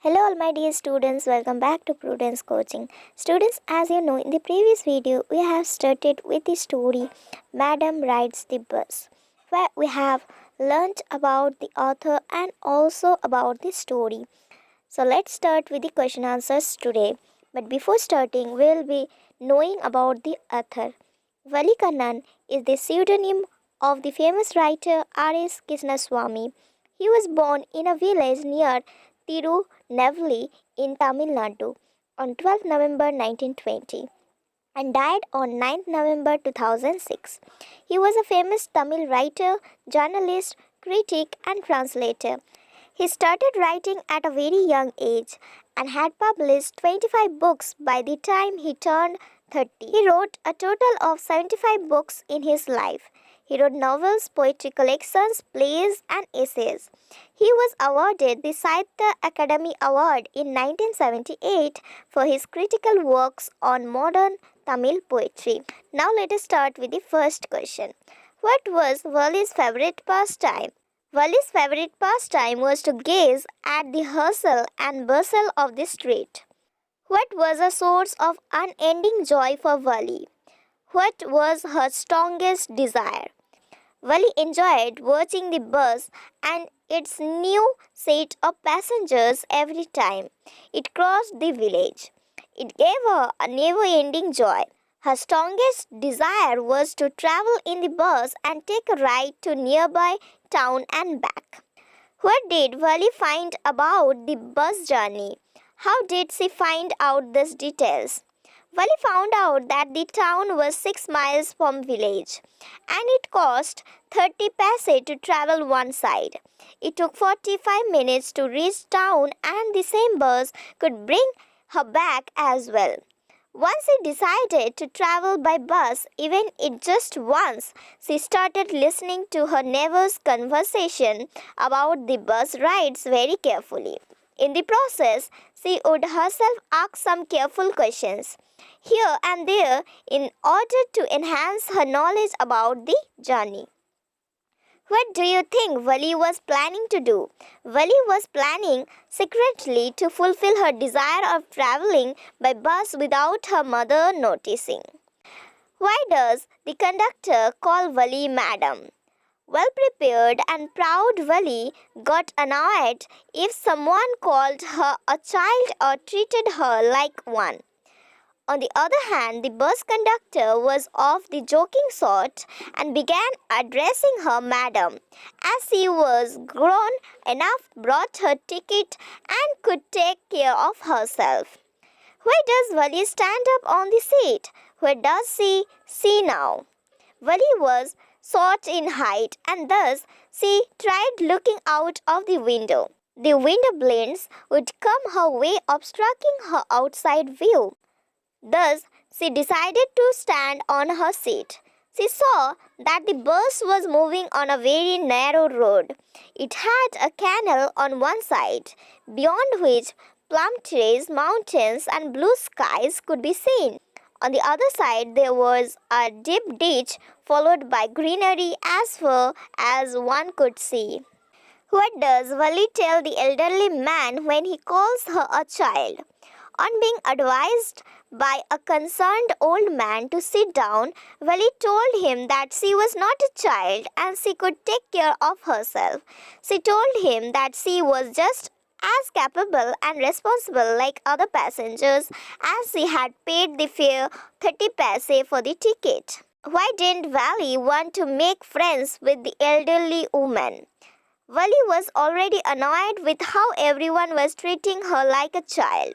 Hello all my dear students, welcome back to Prudence Coaching. Students, as you know, in the previous video, we have started with the story Madam Rides the Bus, where we have learnt about the author and also about the story. So let's start with the question answers today. But before starting, we'll be knowing about the author. Wali Kannan is the pseudonym of the famous writer R.S. Krishnaswamy. He was born in a village near Tirunelveli in Tamil Nadu on 12 November 1920 and died on 9 November 2006. He was a famous Tamil writer, journalist, critic, and translator. He started writing at a very young age and had published 25 books by the time he turned 30. He wrote a total of 75 books in his life. He wrote novels, poetry collections, plays, and essays. He was awarded the Sahitya Academy Award in 1978 for his critical works on modern Tamil poetry. Now let us start with the first question. What was Wally's favorite pastime? Wally's favorite pastime was to gaze at the hustle and bustle of the street. What was a source of unending joy for Wally? What was her strongest desire? Wally enjoyed watching the bus and its new set of passengers every time it crossed the village. It gave her a never-ending joy. Her strongest desire was to travel in the bus and take a ride to nearby town and back. What did Wally find about the bus journey? How did she find out these details? Wally found out that the town was 6 miles from village and it cost 30 paise to travel one side. It took 45 minutes to reach town and the same bus could bring her back as well. Once she decided to travel by bus, even if just once, she started listening to her neighbor's conversation about the bus rides very carefully. In the process, she would herself ask some careful questions here and there in order to enhance her knowledge about the journey. What do you think Wally was planning to do? Wally was planning secretly to fulfill her desire of traveling by bus without her mother noticing. Why does the conductor call Wally Madam? Well-prepared and proud Wally got annoyed if someone called her a child or treated her like one. On the other hand, the bus conductor was of the joking sort and began addressing her madam, as she was grown enough, brought her ticket and could take care of herself. Why does Wally stand up on the seat? Where does she see now? Wally was short in height and thus she tried looking out of the window. The window blinds would come her way, obstructing her outside view. Thus, she decided to stand on her seat. She saw that the bus was moving on a very narrow road. It had a canal on one side, beyond which plum trees, mountains, and blue skies could be seen. On the other side, there was a deep ditch followed by greenery as far as one could see. What does Wally tell the elderly man when he calls her a child? On being advised by a concerned old man to sit down, Wally told him that she was not a child and she could take care of herself. She told him that she was just as capable and responsible like other passengers as she had paid the fare 30 paise for the ticket. Why didn't Wally want to make friends with the elderly woman? Wally was already annoyed with how everyone was treating her like a child.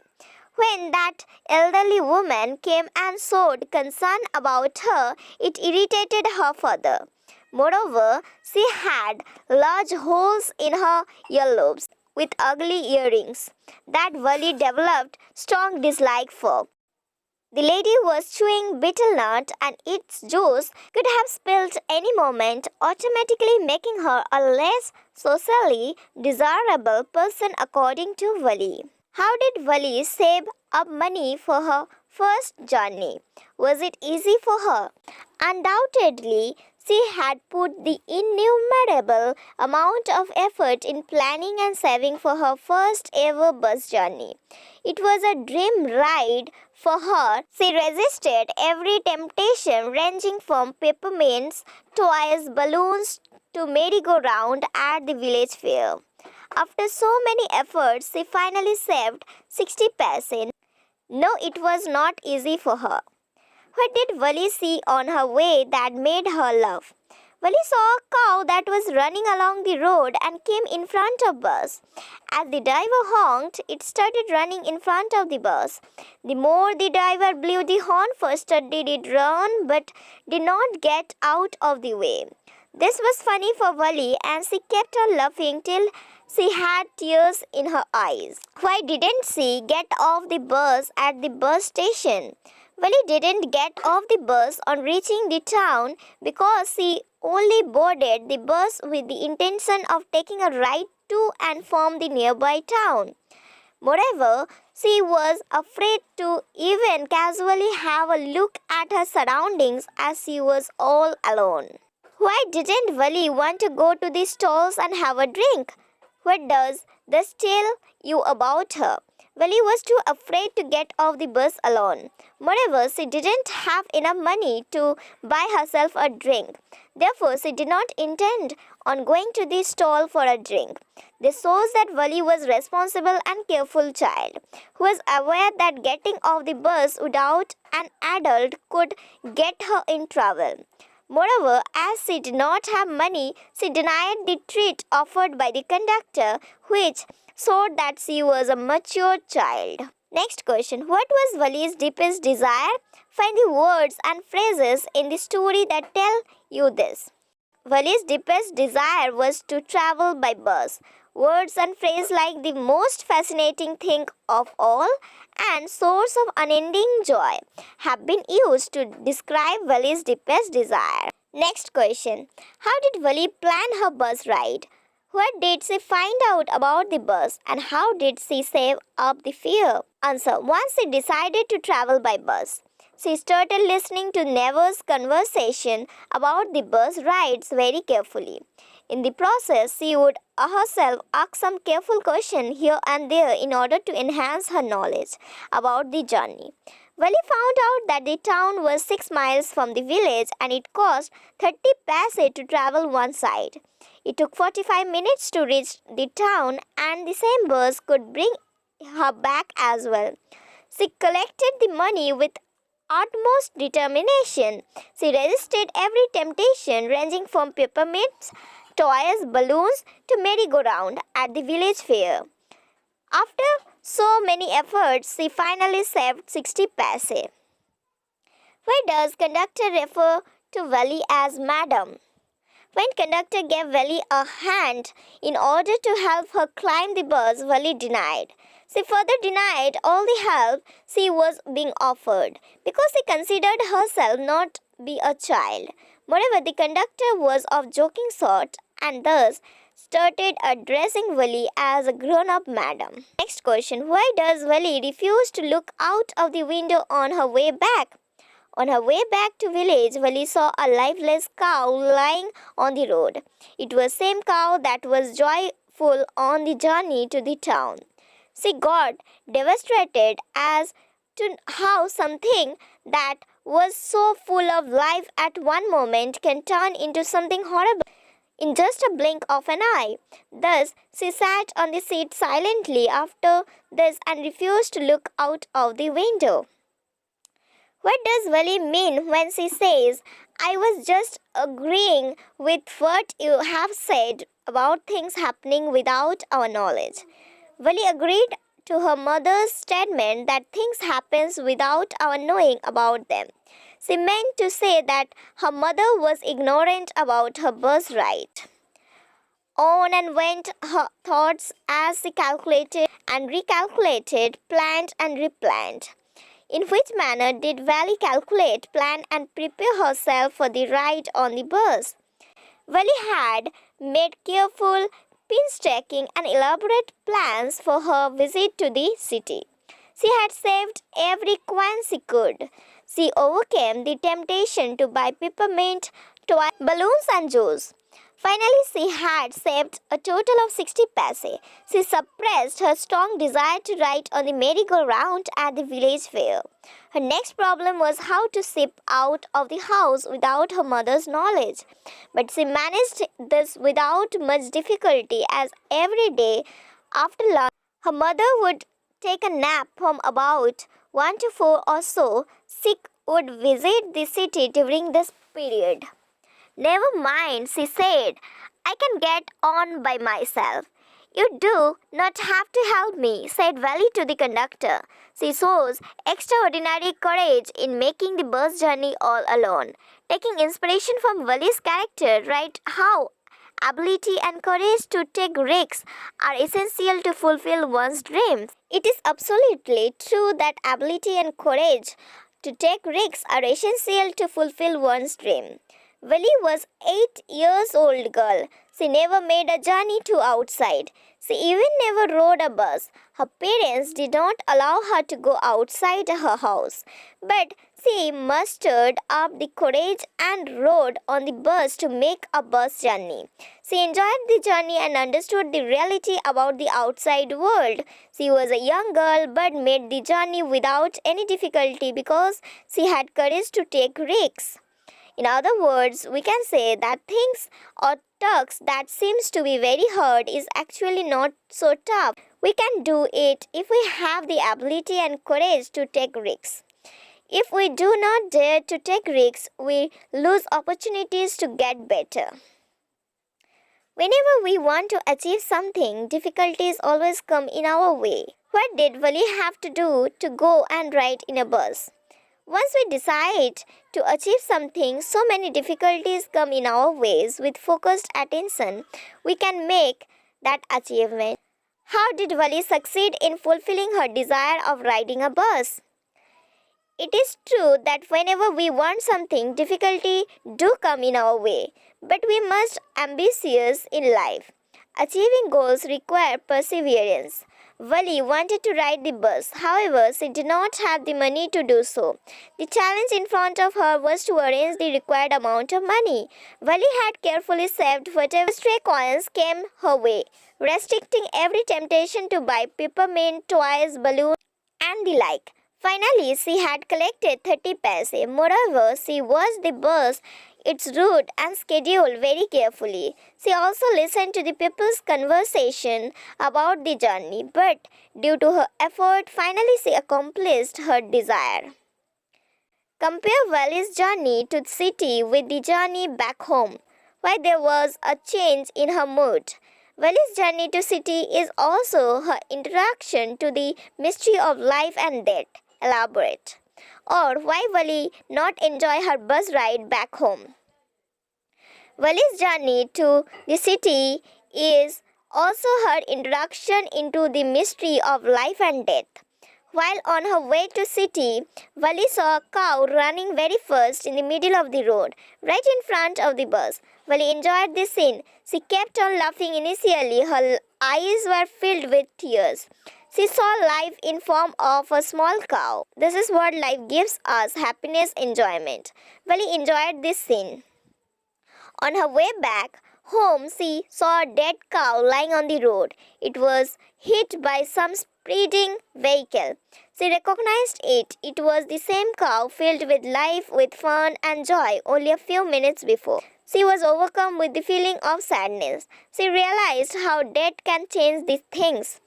When that elderly woman came and showed concern about her, it irritated her further. Moreover, she had large holes in her earlobes with ugly earrings that Wally developed strong dislike for. The lady was chewing betel nut and its juice could have spilled any moment, automatically making her a less socially desirable person according to Wally. How did Wally save up money for her first journey? Was it easy for her? Undoubtedly, She had put the innumerable amount of effort in planning and saving for her first ever bus journey. It was a dream ride for her. She resisted every temptation, ranging from peppermints, toys, balloons to merry-go-round at the village fair. After so many efforts, she finally saved 60 paise. No, it was not easy for her. What did Wally see on her way that made her laugh? Wally saw a cow that was running along the road and came in front of bus. As the driver honked, it started running in front of the bus. The more the driver blew the horn, faster did it run, but did not get out of the way. This was funny for Wally, and she kept on laughing till she had tears in her eyes. Why didn't she get off the bus at the bus station? Wally didn't get off the bus on reaching the town because she only boarded the bus with the intention of taking a ride to and from the nearby town. Moreover, she was afraid to even casually have a look at her surroundings as she was all alone. Why didn't Wally want to go to the stalls and have a drink? What does this tell you about her? Wally was too afraid to get off the bus alone. Moreover, she didn't have enough money to buy herself a drink. Therefore, she did not intend on going to the stall for a drink. This shows that Wally was a responsible and careful child, who was aware that getting off the bus without an adult could get her in trouble. Moreover, as she did not have money, she denied the treat offered by the conductor, which showed that she was a mature child. Next question. What was Wally's deepest desire? Find the words and phrases in the story that tell you this. Wally's deepest desire was to travel by bus. Words and phrases like the most fascinating thing of all and source of unending joy have been used to describe Wally's deepest desire. Next question. How did Wally plan her bus ride? What did she find out about the bus and how did she save up the fare? Answer. Once she decided to travel by bus, she started listening to neighbors' conversation about the bus rides very carefully. In the process, she would herself ask some careful questions here and there in order to enhance her knowledge about the journey. Wally found out that the town was 6 miles from the village and it cost 30 paise to travel one side. It took 45 minutes to reach the town and the same bus could bring her back as well. She collected the money with utmost determination. She resisted every temptation ranging from peppermints, toys, balloons to merry-go-round at the village fair. After so many efforts, she finally saved 60 paise. Why does conductor refer to Wally as Madam? When conductor gave Wally a hand in order to help her climb the bus, Wally denied. She further denied all the help she was being offered because she considered herself not be a child. Moreover, the conductor was of joking sort and thus started addressing Wally as a grown-up madam. Next question. Why does Wally refuse to look out of the window on her way back? On her way back to village, Wally saw a lifeless cow lying on the road. It was the same cow that was joyful on the journey to the town. She got devastated as to how something that was so full of life at one moment can turn into something horrible in just a blink of an eye. Thus, she sat on the seat silently after this and refused to look out of the window. What does Wally mean when she says, I was just agreeing with what you have said about things happening without our knowledge? Wally agreed to her mother's statement that things happen without our knowing about them. She meant to say that her mother was ignorant about her birthright. On and went her thoughts as she calculated and recalculated, planned and replanned. In which manner did Wally calculate, plan and prepare herself for the ride on the bus? Wally had made careful, painstaking and elaborate plans for her visit to the city. She had saved every coin she could. She overcame the temptation to buy peppermint, toys, balloons and juice. Finally, she had saved a total of 60 paise. She suppressed her strong desire to ride on the merry-go-round at the village fair. Her next problem was how to slip out of the house without her mother's knowledge. But she managed this without much difficulty, as every day after lunch, her mother would take a nap from about 1 to 4 or so. She would visit the city during this period. "Never mind," she said. "I can get on by myself." "You do not have to help me," said Wally to the conductor. She shows extraordinary courage in making the bus journey all alone. Taking inspiration from Wally's character, write how ability and courage to take risks are essential to fulfill one's dreams. It is absolutely true that ability and courage to take risks are essential to fulfill one's dream. Wally was 8 years old girl. She never made a journey to outside. She even never rode a bus. Her parents did not allow her to go outside her house. But she mustered up the courage and rode on the bus to make a bus journey. She enjoyed the journey and understood the reality about the outside world. She was a young girl but made the journey without any difficulty because she had courage to take risks. In other words, we can say that things or tasks that seems to be very hard is actually not so tough. We can do it if we have the ability and courage to take risks. If we do not dare to take risks, we lose opportunities to get better. Whenever we want to achieve something, difficulties always come in our way. What did Wally have to do to go and ride in a bus? Once we decide to achieve something, so many difficulties come in our ways. With focused attention, we can make that achievement. How did Wally succeed in fulfilling her desire of riding a bus? It is true that whenever we want something, difficulty do come in our way, but we must be ambitious in life. Achieving goals require perseverance. Wally wanted to ride the bus. However, she did not have the money to do so. The challenge in front of her was to arrange the required amount of money. Wally had carefully saved whatever stray coins came her way, restricting every temptation to buy peppermint, toys, balloons, and the like. Finally, she had collected 30 paise. Moreover, she watched the bus, its route and schedule very carefully. She also listened to the people's conversation about the journey, but due to her effort, finally she accomplished her desire. Compare Wally's journey to the city with the journey back home. Why there was a change in her mood. Wally's journey to city is also her introduction to the mystery of life and death. Elaborate. Or why Wally not enjoy her bus ride back home. Wally's journey to the city is also her introduction into the mystery of life and death. While on her way to city, Wally saw a cow running very fast in the middle of the road, right in front of the bus. Wally enjoyed this scene. She kept on laughing initially. Her eyes were filled with tears. She saw life in form of a small cow. This is what life gives us, happiness, enjoyment. Wally enjoyed this scene. On her way back home, she saw a dead cow lying on the road. It was hit by some speeding vehicle. She recognized it. It was the same cow filled with life, with fun and joy only a few minutes before. She was overcome with the feeling of sadness. She realized how death can change these things.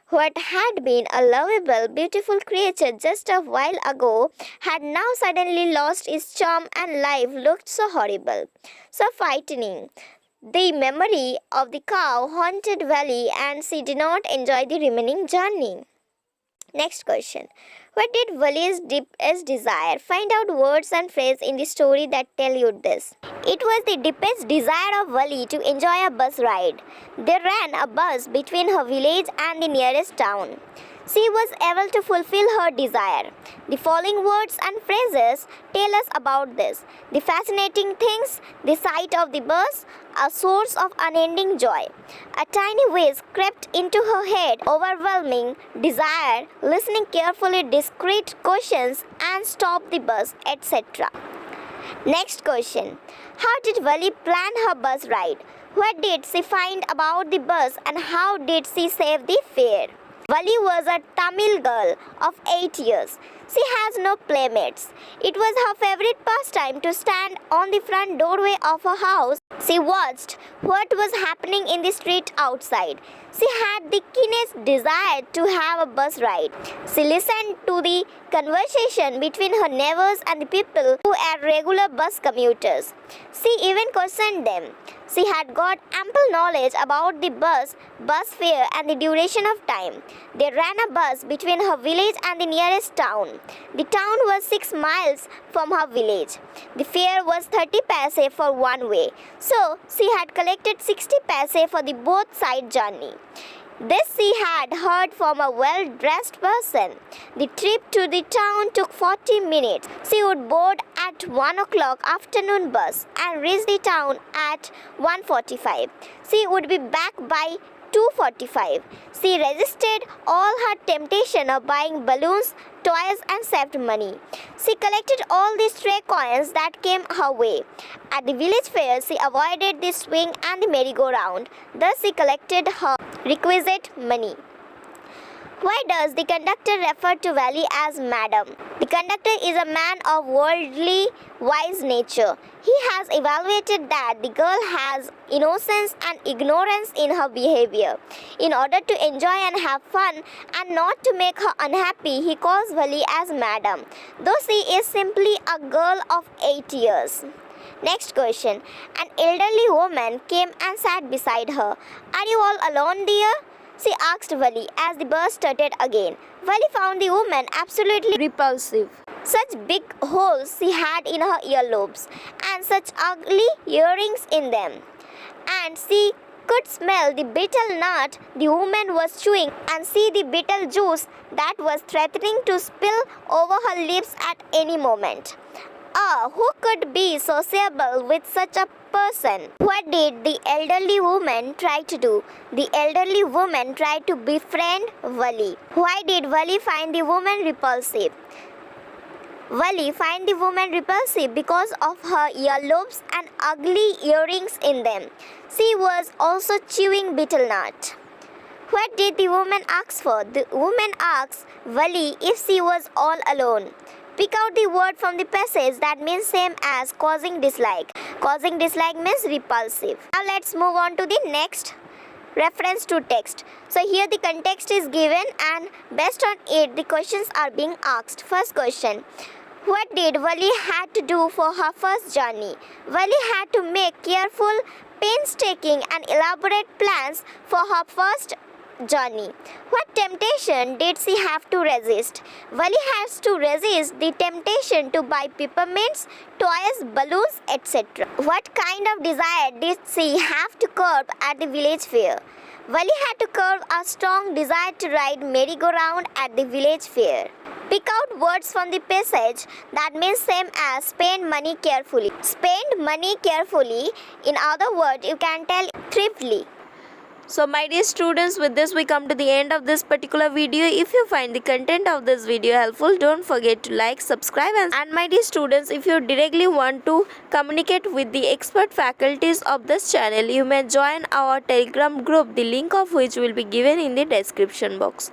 What had been a lovable, beautiful creature just a while ago had now suddenly lost its charm and life looked so horrible, so frightening. The memory of the cow haunted Wally and she did not enjoy the remaining journey. Next question. What did Wally's deepest desire? Find out words and phrases in the story that tell you this. It was the deepest desire of Wally to enjoy a bus ride. There ran a bus between her village and the nearest town. She was able to fulfill her desire. The following words and phrases tell us about this. The fascinating things, the sight of the bus, a source of unending joy. A tiny whisk crept into her head, overwhelming desire, listening carefully, discreet questions, and stop the bus, etc. Next question. How did Wali plan her bus ride? What did she find about the bus and how did she save the fare? Wali was a Tamil girl of 8 years. She has no playmates. It was her favorite pastime to stand on the front doorway of her house. She watched what was happening in the street outside. She had the keenest desire to have a bus ride. She listened to the conversation between her neighbors and the people who are regular bus commuters. She even questioned them. She had got ample knowledge about the bus fare and the duration of time. They ran a bus between her village and the nearest town. The town was 6 miles from her village. The fare was 30 paise for one way. So she had collected 60 paise for the both side journey. This she had heard from a well-dressed person. The trip to the town took 40 minutes. She would board at 1 o'clock afternoon bus and reach the town at 1:45. She would be back by 2:45. She resisted all her temptation of buying balloons, toys and saved money. She collected all the stray coins that came her way. At the village fair, she avoided the swing and the merry-go-round. Thus, she collected her requisite money. Why does the conductor refer to Wally as Madam? The conductor is a man of worldly, wise nature. He has evaluated that the girl has innocence and ignorance in her behavior. In order to enjoy and have fun and not to make her unhappy, he calls Wally as Madam, though she is simply a girl of 8 years. Next question. An elderly woman came and sat beside her. Are you all alone, dear? She asked Wally as the bus started again. Wally found the woman absolutely repulsive. Such big holes she had in her earlobes and such ugly earrings in them. And she could smell the betel nut the woman was chewing and see the betel juice that was threatening to spill over her lips at any moment. Who could be sociable with such a person? What did the elderly woman try to do? The elderly woman tried to befriend Wally. Why did Wally find the woman repulsive? Wally found the woman repulsive because of her earlobes and ugly earrings in them. She was also chewing betel nut. What did the woman ask for? The woman asked Wally if she was all alone. Pick out the word from the passage that means same as causing dislike. Causing dislike means repulsive. Now let's move on to the next reference to text. So here the context is given and based on it the questions are being asked. First question. What did Wally had to do for her first journey? Wally had to make careful, painstaking and elaborate plans for her first journey. What temptation did she have to resist? Wally has to resist the temptation to buy peppermints, toys, balloons, etc. What kind of desire did she have to curb at the village fair? Wally had to curb a strong desire to ride merry-go-round at the village fair. Pick out words from the passage that means same as spend money carefully. Spend money carefully, in other words, you can tell thriftily. So my dear students, with this we come to the end of this particular video. If you find the content of this video helpful, don't forget to like, subscribe and my dear students, if you directly want to communicate with the expert faculties of this channel, you may join our Telegram group, the link of which will be given in the description box.